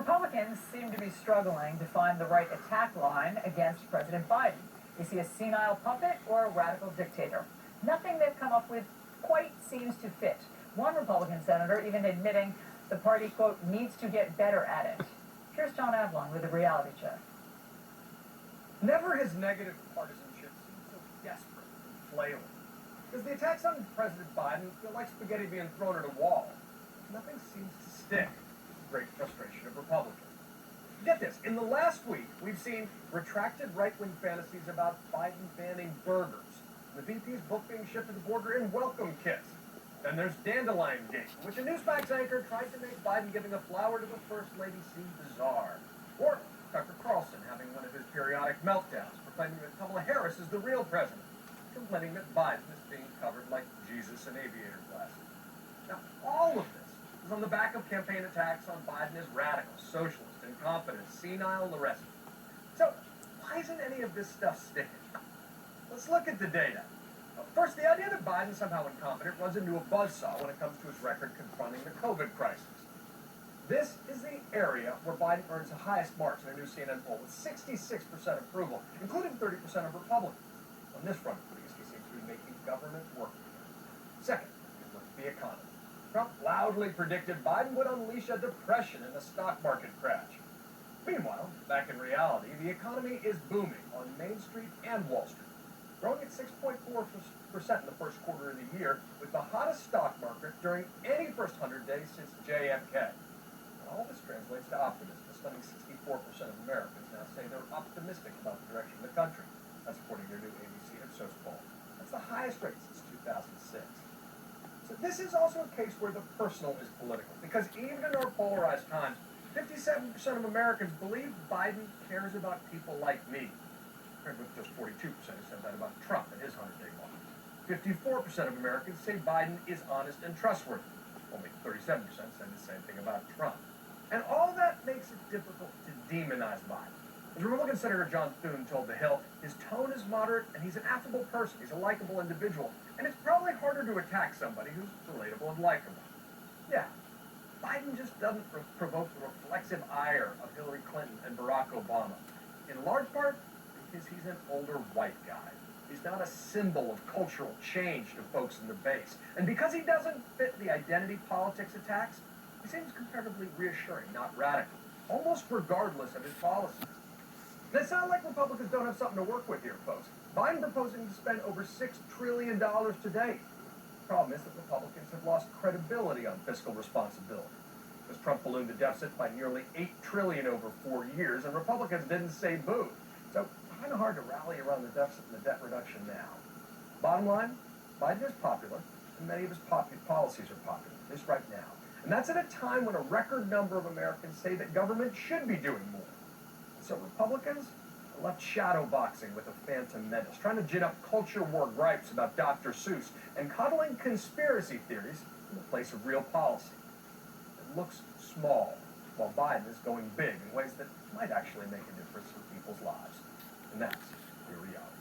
Republicans seem to be struggling to find the right attack line against President Biden. Is he a senile puppet or a radical dictator? Nothing they've come up with quite seems to fit. One Republican senator even admitting the party, quote, needs to get better at it. Here's John Avlon with a reality check. Never has negative partisanship seemed so desperate and flailing. Because the attacks on President Biden feel like spaghetti being thrown at a wall. Nothing seems to stick. Great frustration of Republicans. Get this, in the last week, we've seen retracted right-wing fantasies about Biden banning burgers, the VP's book being shipped to the border in welcome kits. Then there's Dandelion Gate, in which a Newsmax anchor tried to make Biden giving a flower to the First Lady seem bizarre. Or Tucker Carlson having one of his periodic meltdowns, proclaiming that Kamala Harris is the real president, complaining that Biden is being covered like Jesus in aviator glasses. Now, all of this is on the back of campaign attacks on Biden as radical, socialist, incompetent, senile, and the rest of it. So, why isn't any of this stuff sticking? Let's look at the data. First, the idea that Biden's somehow incompetent runs into a buzzsaw when it comes to his record confronting the COVID crisis. This is the area where Biden earns the highest marks in a new CNN poll with 66% approval, including 30% of Republicans. On this front, at least, he seems to be making government work. Second, look at the economy. Trump loudly predicted Biden would unleash a depression and a stock market crash. Meanwhile, back in reality, the economy is booming on Main Street and Wall Street, growing at 6.4% in the first quarter of the year, with the hottest stock market during any first 100 days since JFK. And all this translates to optimism. A stunning 64% of Americans now say they're optimistic about the direction of the country. That's according to their new ABC Ipsos poll. That's the highest rate since 2006. So this is also a case where the personal is political, because even in our polarized times, 57% of Americans believe Biden cares about people like me, compared with just 42% who said that about Trump in his 100-day mark. 54% of Americans say Biden is honest and trustworthy. Only 37% say the same thing about Trump. And all that makes it difficult to demonize Biden. As Republican Senator John Thune told The Hill, his tone is moderate and he's an affable person. He's a likable individual. And it's probably harder to attack somebody who's relatable and likable. Yeah, Biden just doesn't provoke the reflexive ire of Hillary Clinton and Barack Obama. In large part because he's an older white guy. He's not a symbol of cultural change to folks in the base. And because he doesn't fit the identity politics attacks, he seems comparatively reassuring, not radical, almost regardless of his policies. And it's not like Republicans don't have something to work with here, folks. Biden proposing to spend over $6 trillion today. The problem is that Republicans have lost credibility on fiscal responsibility, because Trump ballooned the deficit by nearly $8 trillion over 4 years, and Republicans didn't say boo. So kind of hard to rally around the deficit and the debt reduction now. Bottom line, Biden is popular, and many of his policies are popular, at least right now. And that's at a time when a record number of Americans say that government should be doing more. So Republicans are left shadowboxing with a phantom menace, trying to gin up culture war gripes about Dr. Seuss, and coddling conspiracy theories in the place of real policy. It looks small, while Biden is going big in ways that might actually make a difference for people's lives. And that's your reality.